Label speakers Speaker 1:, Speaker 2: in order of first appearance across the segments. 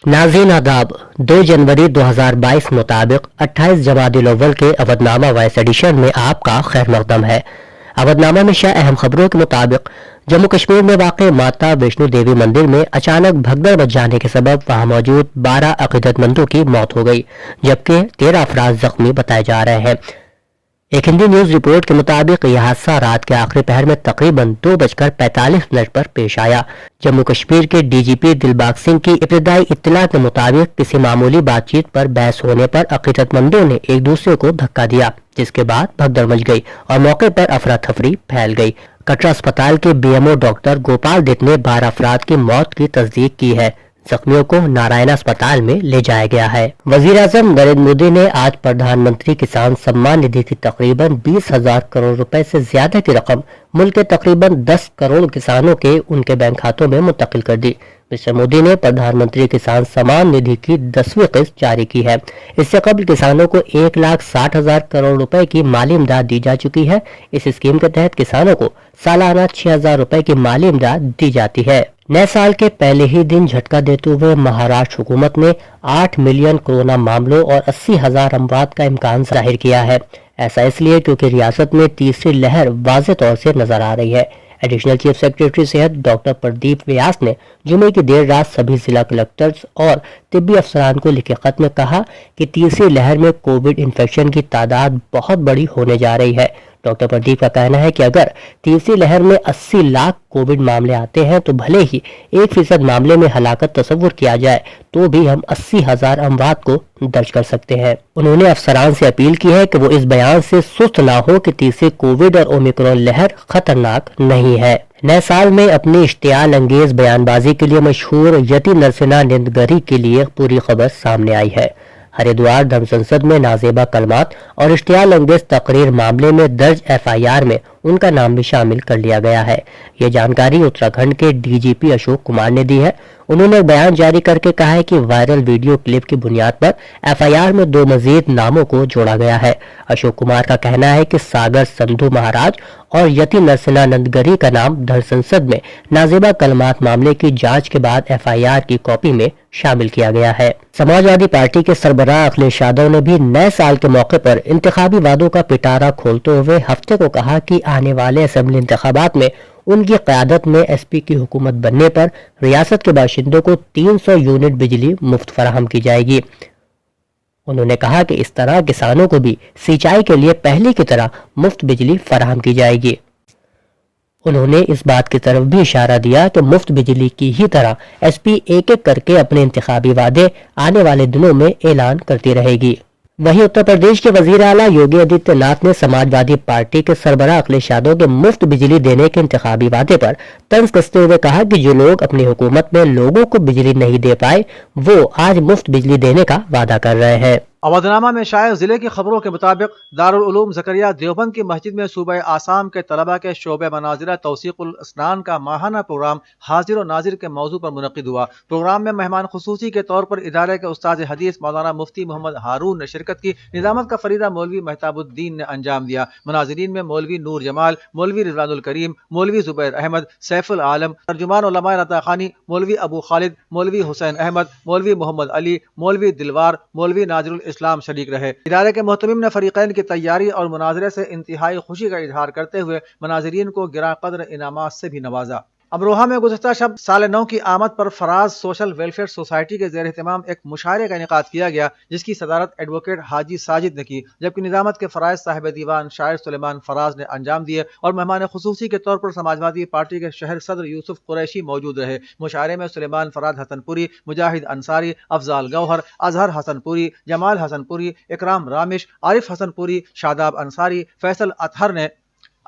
Speaker 1: नाज़रीन आदाब 2 जनवरी 2022 मुताबिक 28 जमादिल अव्वल के अवधनामा वॉइस एडिशन में आपका खैर मकदम है। अवधनामा में शाह अहम खबरों के मुताबिक जम्मू कश्मीर में वाक़ माता वैष्णो देवी मंदिर में अचानक भगदड़ मच जाने के सबब वहां मौजूद 12 अक़ीदतमंदों की मौत हो गई, जबकि 13 अफराद जख्मी बताए जा रहे हैं। एक हिंदी न्यूज रिपोर्ट के मुताबिक यह हादसा रात के आखिरी पहर में तकरीबन 2:45 पर पेश आया। जम्मू कश्मीर के डीजीपी दिलबाग सिंह की इब्तदाई इत्तला के मुताबिक किसी मामूली बातचीत पर बहस होने पर अक़ीदतमंदों ने एक दूसरे को धक्का दिया, जिसके बाद भगदड़ मच गई और मौके पर अफरा तफरी फैल गई। कटरा अस्पताल के बीएमओ डॉक्टर गोपाल दत्त ने 12 अफराद की मौत की तस्दीक की है। जख्मियों को नारायण अस्पताल में ले जाया गया है। वजीर आजम नरेंद्र मोदी ने आज प्रधानमंत्री किसान सम्मान निधि की तकरीबन 20,000 करोड़ रुपए से ज्यादा की रकम मुल्क के तकरीबन 10 करोड़ किसानों के उनके बैंक खातों में मुंतकिल कर दी। मिस्टर मोदी ने प्रधानमंत्री किसान सम्मान निधि की 10वीं किस्त जारी की है। इससे कबल किसानों को 1,60,000 करोड़ रुपए की माली इमदाद दी जा चुकी है। इस स्कीम के तहत किसानों को सालाना 6,000 रुपए की माली इमदाद दी जाती है। नए साल के पहले ही दिन झटका देते हुए महाराष्ट्र हुकूमत ने 8 मिलियन कोरोना मामलों और 80,000 अमवात का इम्कान जाहिर किया है। ऐसा इसलिए क्योंकि रियासत में तीसरी लहर वाज़ेह तौर से नजर आ रही है। एडिशनल चीफ सेक्रेटरी सेहत डॉक्टर प्रदीप व्यास ने जुमे की देर रात सभी जिला कलेक्टर्स और तिब्बी अफसरान को लिखे खत में कहा कि तीसरी लहर में कोविड इन्फेक्शन की तादाद बहुत बड़ी होने जा रही है। डॉक्टर प्रदीप का कहना है कि अगर तीसरी लहर में 80 लाख कोविड मामले आते हैं तो भले ही 1% मामले में हलाकत तस्वुर किया जाए तो भी हम 80,000 अमवात को दर्ज कर सकते हैं। उन्होंने अफसरान से अपील की है कि वो इस बयान से सुस्त ना हो कि तीसरी कोविड और ओमिक्रॉन लहर खतरनाक नहीं है। नए साल में अपनी इश्तियाल अंगेज बयानबाजी के लिए मशहूर यति नरसिन्हा निंदगरी के लिए पूरी खबर सामने आई है। हरिद्वार धर्म संसद में नाजेबा कलमात और इश्तियाल अंगेज तकरीर मामले में दर्ज FIR में उनका नाम भी शामिल कर लिया गया है। ये जानकारी उत्तराखंड के डीजीपी अशोक कुमार ने दी है। उन्होंने बयान जारी करके कहा है कि वायरल वीडियो क्लिप की बुनियाद पर FIR में 2 मजीद नामों को जोड़ा गया है। अशोक कुमार का कहना है कि सागर संधू महाराज और यति नरसिन्हा नंदगरी का नाम धर्म संसद में नाजेबा कलमात मामले की जांच के बाद FIR की कॉपी में शामिल किया गया है। समाजवादी पार्टी के सरबराह अखिलेश यादव ने भी नए साल के मौके पर इंतखाबी वादों का पिटारा खोलते हुए हफ्ते को कहा कि आने वाले असेंबली इंतखाबात में उनकी क़यादत में SP की हुकूमत बनने पर रियासत के बाशिंदों को 300 यूनिट बिजली मुफ्त फराहम की जाएगी। उन्होंने कहा कि इस तरह किसानों को भी सिंचाई के लिए पहले की तरह मुफ्त बिजली फराहम की जाएगी। उन्होंने इस बात की तरफ भी इशारा दिया कि मुफ्त बिजली की ही तरह SP एक एक करके अपने इंतखाबी वादे आने वाले दिनों में ऐलान करती रहेगी। वहीं उत्तर प्रदेश के वजीर आला योगी आदित्यनाथ ने समाजवादी पार्टी के सरबराह अखिलेश यादव के मुफ्त बिजली देने के इंतखाबी वादे पर तंज कसते हुए कहा कि जो लोग अपनी हुकूमत में लोगों को बिजली नहीं दे पाए वो आज मुफ्त बिजली देने का वादा कर रहे हैं।
Speaker 2: अवधनामा में शायर जिले की खबरों के मुताबिक दारुल उलूम ज़करिया देवबंद की मस्जिद में सूबे आसाम के तलबा के शोबे मनाजिरा तौसीकुल अस्नान का माहाना प्रोग्राम हाजिर और नाजिर के मौजू पर मुनक़िद हुआ। प्रोग्राम में मेहमान खुसूसी के तौर पर इदारे के उस्ताद हदीस मौलाना मुफ्ती मोहम्मद हारून ने शिरकत की। निज़ामत का फरीदा मौलवी महताबुद्दीन ने अंजाम दिया। मुनाजिरीन में मौलवी नूर जमाल, मौलवी रिजवानुल करीम, मौलवी जुबैर अहमद, सैफुल आलम, तर्जुमान उलमाए रता खानी, मौलवी अबू खालिद, मौलवी हुसैन अहमद, मौलवी मोहम्मद अली, मौलवी दिलवार, मौलवी नाजिरुल इस्लाम शरीक रहे। इदारे के मोहतमिम ने फरीकैन की तैयारी और मुनाजरे से इंतहाई खुशी का इजहार करते हुए मुनाजिरीन को गिरा कदर इनामात से भी नवाजा। अमरोहा में गुज़श्ता शब साल नौ की आमद पर फराज सोशल वेलफेयर सोसाइटी के ज़ेर एहतमाम एक मुशायरे का इनेकाद किया गया, जिसकी सदारत एडवोकेट हाजी साजिद ने की, जबकि निज़ामत के फ़राइज़ साहिब दीवान शायर सुलेमान फराज ने अंजाम दिए और मेहमान खुसूसी के तौर पर समाजवादी पार्टी के शहर सदर यूसुफ कुरैशी मौजूद रहे। मुशायरे में सुलेमान फराज हसनपुरी, मुजाहिद अंसारी, अफजाल गौहर, अजहर हसनपुरी, जमाल हसनपुरी, इकराम रामिश, आरिफ हसनपुरी, शादाब अंसारी, फैसल अतहर ने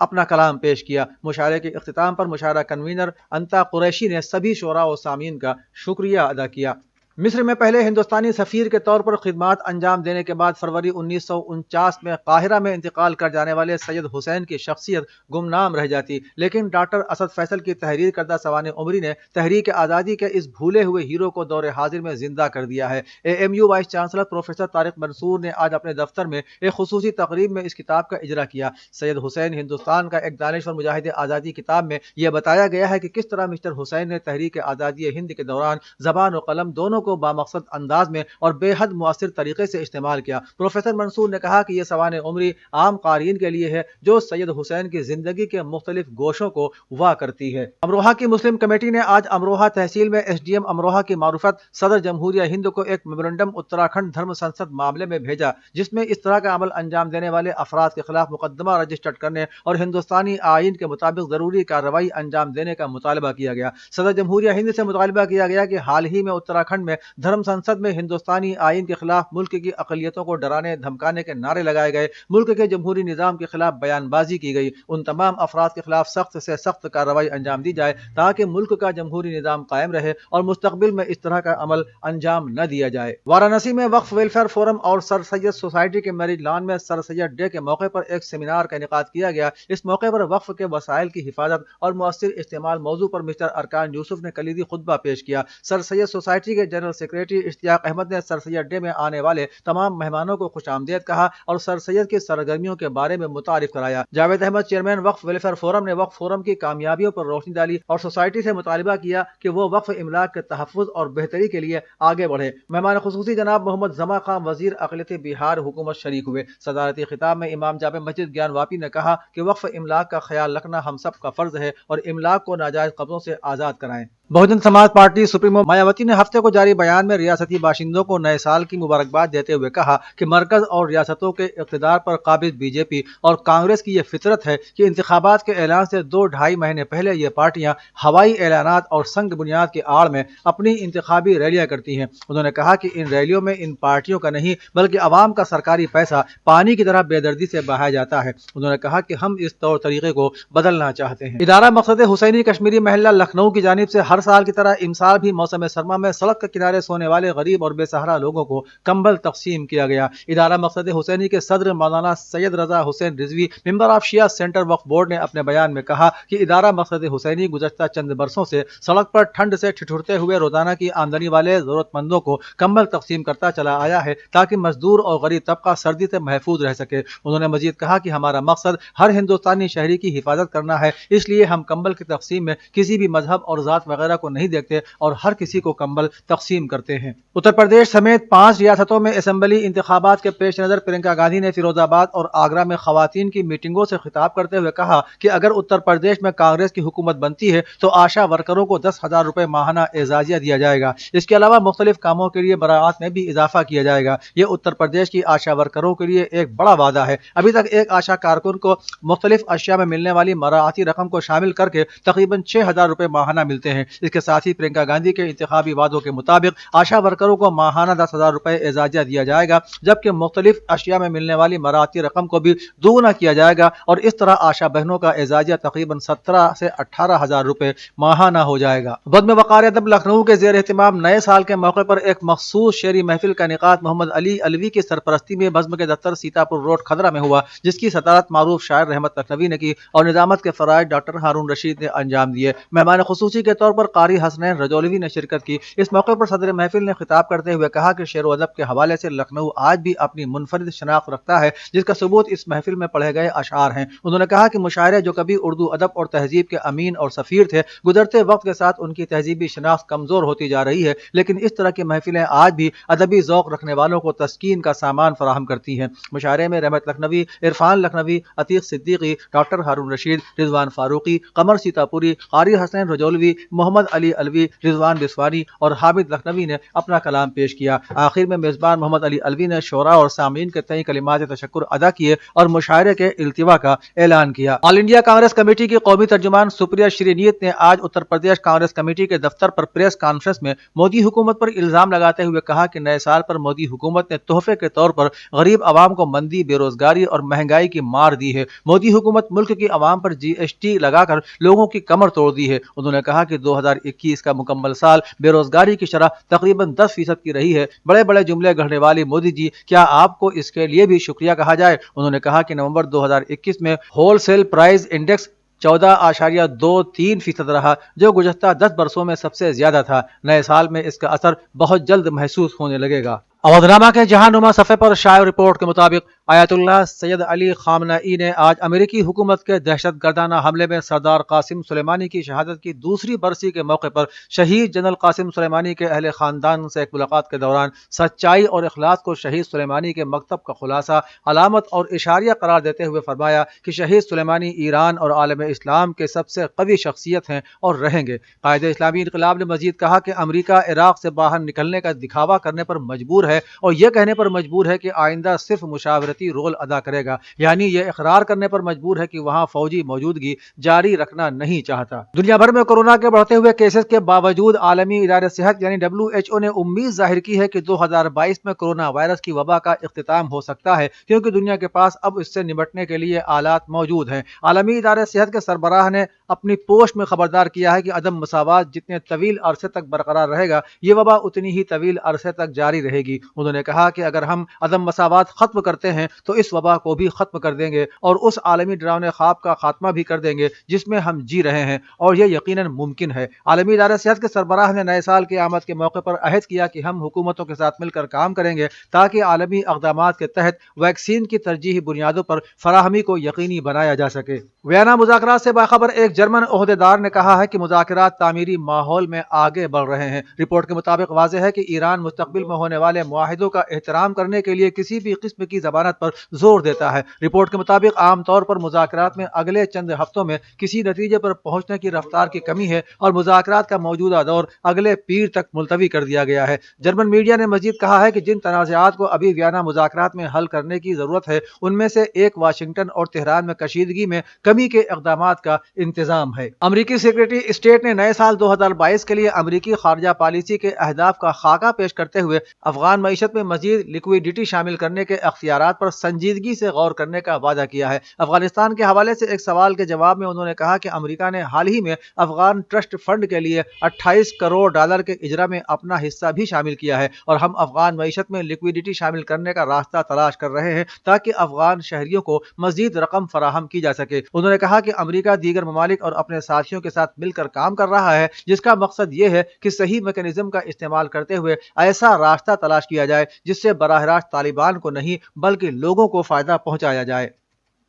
Speaker 2: अपना कलाम पेश किया। मुशायरे के इख्तिताम पर मुशायरा कन्वीनर अंता कुरैशी ने सभी शोरा और सामीन का शुक्रिया अदा किया। मिस्र में पहले हिंदुस्तानी सफ़ीर के तौर पर खिदमात अंजाम देने के बाद फरवरी 1949 में काहिरा में इंतकाल कर जाने वाले सैयद हुसैन की शख्सियत गुमनाम रह जाती, लेकिन डॉक्टर असद फैसल की तहरीर करदा सवाने उमरी ने तहरीक आज़ादी के इस भूले हुए हीरो को दौरे हाजिर में जिंदा कर दिया है। AMU vice chancellor professor Tariq Mansoor ने आज अपने दफ्तर में एक खुसूसी तकरीब में इस किताब का इजरा किया। सैयद हुसैन हिंदुस्तान का एक दानिश्वर मुजाहिद आज़ादी किताब में यह बताया गया है कि किस तरह मिस्टर हुसैन ने तहरीक आज़ादी हिंद के दौरान ज़बान और कलम दोनों کو بامقصد انداز میں اور بے حد مؤثر طریقے سے استعمال کیا۔ پروفیسر منصور نے کہا کہ یہ سوانح عمری عام قارئین کے لیے ہے جو سید حسین کی زندگی کے مختلف گوشوں کو وا کرتی ہے۔ امروہہ کی مسلم کمیٹی نے آج امروہہ تحصیل میں ایس ڈی ایم امروہہ کی معرفت صدر جمہوریہ ہند کو ایک میمورنڈم اتراکھنڈ دھرم سنسد معاملے میں بھیجا، جس میں اس طرح کا عمل انجام دینے والے افراد کے خلاف مقدمہ رجسٹرڈ کرنے اور ہندوستانی آئین کے مطابق ضروری کارروائی انجام دینے کا مطالبہ کیا گیا۔ صدر جمہوریہ ہند سے مطالبہ کیا گیا کہ حال ہی میں اتراکھنڈ میں دھرم سنسد میں ہندوستانی آئین کے خلاف ملک کی اقلیتوں کو ڈرانے دھمکانے کے نعرے لگائے گئے، ملک کے جمہوری نظام کے خلاف بیان بازی کی گئی، ان تمام افراد کے خلاف سخت سے سخت کارروائی انجام دی جائے تاکہ ملک کا جمہوری نظام قائم رہے اور مستقبل میں اس طرح کا عمل انجام نہ دیا جائے۔ وارانسی میں وقف ویلفیئر فورم اور سر سید سوسائٹی کے میرج لان میں سر سید ڈے کے موقع پر ایک سیمینار کا انعقاد کیا گیا۔ اس موقع پر وقف کے وسائل کی حفاظت اور مؤثر استعمال موضوع پر مسٹر ارکان یوسف نے کلیدی خطبہ پیش کیا۔ سر سید سوسائٹی کے جنرل سیکریٹری اشتیاق احمد نے سر سید ڈے میں آنے والے تمام مہمانوں کو خوش آمدید کہا اور سر سید کی سرگرمیوں کے بارے میں متعارف کرایا۔ جاوید احمد چیئرمین وقف ویلفیئر فورم نے وقف فورم کی کامیابیوں پر روشنی ڈالی اور سوسائٹی سے مطالبہ کیا کہ وہ وقف املاک کے تحفظ اور بہتری کے لیے آگے بڑھے۔ مہمان خصوصی جناب محمد زما خان وزیر اقلیتی بہار حکومت شریک ہوئے۔ صدارتی خطاب میں امام جامع مسجد گیان واپی نے کہا کہ وقف املاک کا خیال رکھنا ہم سب کا فرض ہے اور املاک کو ناجائز قبضوں سے آزاد کرائیں۔ بہوجن سماج پارٹی سپریمو مایاوتی نے ہفتے کو جاری بیان میں ریاستی باشندوں کو نئے سال کی مبارکباد دیتے ہوئے کہا کہ مرکز اور ریاستوں کے اقتدار پر قابض بی جے پی اور کانگریس کی یہ فطرت ہے کہ انتخابات کے اعلان سے 2-2.5 مہینے پہلے یہ پارٹیاں ہوائی اعلانات اور سنگ بنیاد کی آڑ میں اپنی انتخابی ریلیاں کرتی ہیں۔ انہوں نے کہا کہ ان ریلیوں میں ان پارٹیوں کا نہیں بلکہ عوام کا سرکاری پیسہ پانی کی طرح بے دردی سے بہایا جاتا ہے۔ انہوں نے کہا کہ ہم اس طور طریقے کو بدلنا چاہتے ہیں۔ ادارہ مقصد حسینی کشمیری محلہ لکھنؤ کی جانب سے ہر سال کی طرح امسال بھی موسم سرما میں سڑک کے کنارے سونے والے غریب اور بے سہارا لوگوں کو کمبل تقسیم کیا گیا۔ ادارہ مقصد حسینی کے صدر Maulana Syed Raza Hussain Rizvi member of Shia centre Waqf board نے اپنے بیان میں کہا کہ ادارہ مقصد حسینی گزشتہ چند برسوں سے سڑک پر ٹھنڈ سے ٹھٹھرتے ہوئے روزانہ کی آمدنی والے ضرورت مندوں کو کمبل تقسیم کرتا چلا آیا ہے تاکہ مزدور اور غریب طبقہ سردی سے محفوظ رہ سکے۔ انہوں نے مزید کہا کہ ہمارا مقصد ہر ہندوستانی شہری کی حفاظت کرنا ہے، اس لیے ہم کمبل کی تقسیم میں کسی بھی مذہب اور ذات وغیرہ کو نہیں دیکھتے اور ہر کسی کو کمبل تقسیم کرتے ہیں۔ اتر پردیش سمیت 5 ریاستوں میں اسمبلی انتخابات کے پیش نظر پرینکا گاندھی نے فیروز آباد اور آگرہ میں خواتین کی میٹنگوں سے خطاب کرتے ہوئے کہا کہ اگر اتر پردیش میں کانگریس کی حکومت بنتی ہے تو آشا ورکروں کو 10,000 روپے ماہانہ اعزازیہ دیا جائے گا۔ اس کے علاوہ مختلف کاموں کے لیے براعات میں بھی اضافہ کیا جائے گا۔ یہ اتر پردیش کی آشا ورکروں کے لیے ایک بڑا وعدہ ہے۔ ابھی تک ایک آشا کارکن کو مختلف اشیاء میں ملنے والی مراعاتی رقم کو شامل کر کے تقریباً 6,000 روپے ماہانہ ملتے ہیں۔ اس کے ساتھ ہی پرینکا گاندھی کے انتخابی وعدوں کے مطابق آشا ورکروں کو ماہانہ 10,000 روپے اعزازیہ دیا جائے گا، جبکہ مختلف اشیاء میں ملنے والی مراعاتی رقم کو بھی دوگنا کیا جائے گا اور اس طرح آشا بہنوں کا اعزازیہ تقریباً 17 سے 18,000 روپے ماہانہ ہو جائے گا۔ بدم وقار ادب لکھنؤ کے زیر اہتمام نئے سال کے موقع پر ایک مخصوص شعری محفل کا انعقاد محمد علی الوی کی سرپرستی میں بزم کے دفتر سیتاپور روڈ کھدرہ میں ہوا، جس کی صدارت معروف شاعر رحمت لکھنوی نے کی اور نظامت کے فرائض ڈاکٹر ہارون رشید نے انجام دیے۔ مہمان خصوصی کے طور پر قاری حسنین رجولوی نے شرکت کی۔ اس موقع پر صدر محفل نے خطاب کرتے ہوئے کہا کہ شعر و ادب کے حوالے سے لکھنؤ آج بھی اپنی منفرد شناخت رکھتا ہے، جس کا ثبوت اس محفل میں پڑھے گئے اشعار ہیں۔ انہوں نے کہا کہ مشاعرے جو کبھی اردو ادب اور تہذیب کے امین اور سفیر تھے، گزرتے وقت کے ساتھ ان کی تہذیبی شناخت کمزور ہوتی جا رہی ہے، لیکن اس طرح کی محفلیں آج بھی ادبی ذوق رکھنے والوں کو تسکین کا سامان فراہم کرتی ہیں۔ مشاعرے میں رحمت لکھنوی، عرفان لکھنوی، عتیق صدیقی، ڈاکٹر ہارون رشید، رضوان فاروقی، قمر سیتاپوری، قاری حسنین رجولوی، محمد علی الوی، رضوان بسوانی اور حامد لکھنوی نے اپنا کلام پیش کیا۔ آخر میں میزبان محمد علی الوی نے شعراء اور سامعین کے تئیں کلمات تشکر ادا کیے اور مشاعرے کے التوا کا اعلان کیا۔ آل انڈیا کانگریس کمیٹی کی قومی ترجمان سپریا شرینیت نے آج اتر پردیش کانگریس کمیٹی کے دفتر پر پریس کانفرنس میں مودی حکومت پر الزام لگاتے ہوئے کہا کہ نئے سال پر مودی حکومت نے تحفے کے طور پر غریب عوام کو مندی، بے روزگاری اور مہنگائی کی مار دی ہے۔ مودی حکومت ملک کی عوام پر جی ایس ٹی لگا کر لوگوں کی کمر توڑ دی ہے۔ انہوں نے کہا کہ 2021 کا مکمل سال بے روزگاری کی شرح تقریباً 10% کی رہی ہے۔ بڑے بڑے جملے گھڑنے والی مودی جی، کیا آپ کو اس کے لیے بھی شکریہ کہا جائے؟ انہوں نے کہا کہ نومبر 2021 میں ہول سیل پرائز انڈیکس 14.23% رہا، جو گزشتہ 10 برسوں میں سب سے زیادہ تھا۔ نئے سال میں اس کا اثر بہت جلد محسوس ہونے لگے گا۔ اودھ نامہ کے جہاں نما صفحے پر شائع رپورٹ کے مطابق आयतुल्लाह सैयद अली खामनई ने आज अमेरिकी हुकूमत के दहशत गर्दाना हमले में सरदार कासिम सुलेमानी की शहादत की दूसरी बरसी के मौके पर शहीद जनरल कासिम सुलेमानी के अहले खानदान से एक मुलाकात के दौरान सच्चाई और इखलास को शहीद सुलेमानी के मकतब का खुलासा, अलामत और इशारिया करार देते हुए फरमाया कि शहीद सुलेमानी ईरान और आलम इस्लाम के सबसे कवी शख्सियत हैं और रहेंगे। कायदे इस्लामी इनकलाब ने मजीद कहा कि अमरीका इराक से बाहर निकलने का दिखावा करने पर मजबूर है और यह कहने पर मजबूर है कि आइंदा सिर्फ मुशावरती रोल अदा करेगा, यानी यह इकरार करने पर मजबूर है कि वहां फौजी मौजूदगी जारी रखना नहीं चाहता। दुनिया भर में कोरोना के बढ़ते हुए केसेस के बावजूद आलमी इदारे सेहत यानी WHO ने उम्मीद जाहिर की है कि 2022 में कोरोना वायरस की वबा का इख्तिताम हो सकता है, क्योंकि दुनिया के पास अब इससे निपटने के लिए आलात मौजूद हैं। आलमी इदारे सेहत के सरबराह ने अपनी पोस्ट में खबरदार किया है कि अदम मसावात जितने तवील अरसे तक बरकरार रहेगा, ये वबा उतनी ही तवील अरसे तक जारी रहेगी। उन्होंने कहा कि अगर हम अदम मसावात खत्म करते हैं तो इस वबा को भी खत्म कर देंगे और उस आलमी डरावने ख्वाब का खात्मा भी कर देंगे जिसमें हम जी रहे हैं, और यह यकीनन मुमकिन है। आलमी इदारे सेहत के सरबराह ने नए साल की आमद के मौके पर अहद किया कि हम हुकूमतों के साथ मिलकर काम करेंगे ताकि आलमी इक़दामात के तहत वैक्सीन की तरजीही बुनियादों पर फराहमी को यकीनी बनाया जा सके। वियना मुज़ाकरात से बाखबर एक जर्मन ओहदेदार ने कहा है कि मुज़ाकरात तामीरी माहौल में आगे बढ़ रहे हैं। रिपोर्ट के मुताबिक वाज़ेह है कि ईरान मुस्तक़बिल में होने वाले मुआहिदों का एहतराम करने के लिए किसी भी किस्म की ज़मानत पर जोर देता है। रिपोर्ट के मुताबिक आमतौर पर मुज़ाकरात में अगले चंद हफ्तों में किसी नतीजे पर पहुंचने की रफ्तार की कमी है और मुज़ाकरात का मौजूदा दौर अगले पीर तक मुलतवी कर दिया गया है। जर्मन मीडिया ने मजीद कहा है कि जिन तनाज़ात को अभी वियना मुज़ाकरात में हल करने की जरूरत है, उनमें से एक वाशिंगटन और तेहरान में कशीदगी में कमी के इक़दामात का इंतजाम है। अमरीकी सेक्रेटरी स्टेट ने नए साल 2022 के लिए अमरीकी खारजा पॉलिसी के अहदाफ का खाका पेश करते हुए अफगान मईशत में मजीद लिक्विडिटी शामिल करने के अख्तियारात पर संजीदगी से गौर करने का वादा किया है। अफगानिस्तान के हवाले से एक सवाल के जवाब में उन्होंने कहा कि अमेरिका ने हाल ही में अफगान ट्रस्ट फंड के लिए 28 करोड़ डॉलर के इजरा में अपना हिस्सा भी शामिल किया है और हम अफगान मईशत में लिक्विडिटी शामिल करने का रास्ता तलाश कर रहे हैं ताकि अफगान शहरियों को मजीद रकम फराहम की जा सके। उन्होंने कहा कि अमेरिका दीगर ममालिक और अपने साथियों के साथ मिलकर काम कर रहा है, जिसका मकसद ये है कि सही मैकेनिज्म का इस्तेमाल करते हुए ऐसा रास्ता तलाश किया जाए जिससे बराह रास्त तालिबान को नहीं बल्कि लोगों को फायदा पहुंचाया जाए।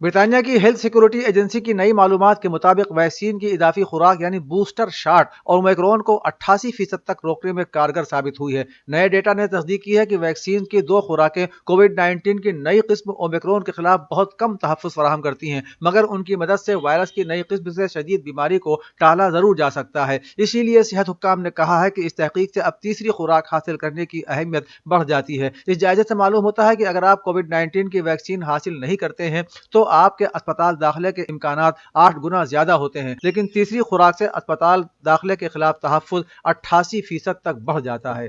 Speaker 2: ब्रिटानिया की हेल्थ सिक्योरिटी एजेंसी की नई मालूमात के मुताबिक वैक्सीन की इजाफी खुराक यानी बूस्टर शॉट और ओमिक्रॉन को 88% तक रोकने में कारगर साबित हुई है। नए डेटा ने तस्दीक की है कि वैक्सीन की 2 खुराकें कोविड-19 की नई किस्म ओमिक्रॉन के खिलाफ बहुत कम तहफ़्फ़ुज़ फराहम करती हैं, मगर उनकी मदद से वायरस की नई किस्म से शदीद बीमारी को टाला जरूर जा सकता है। इसीलिए सेहत हुक्काम ने कहा है कि इस तहकीक से अब तीसरी खुराक हासिल करने की अहमियत बढ़ जाती है। इस जायजे से मालूम होता है कि अगर आप कोविड-19 की वैक्सीन हासिल नहीं करते हैं तो आपके अस्पताल दाखिले के इम्कानात 8 गुना ज्यादा होते हैं, लेकिन तीसरी खुराक से अस्पताल दाखिले के खिलाफ तहफ़्फ़ुज़ 88% तक बढ़ जाता है।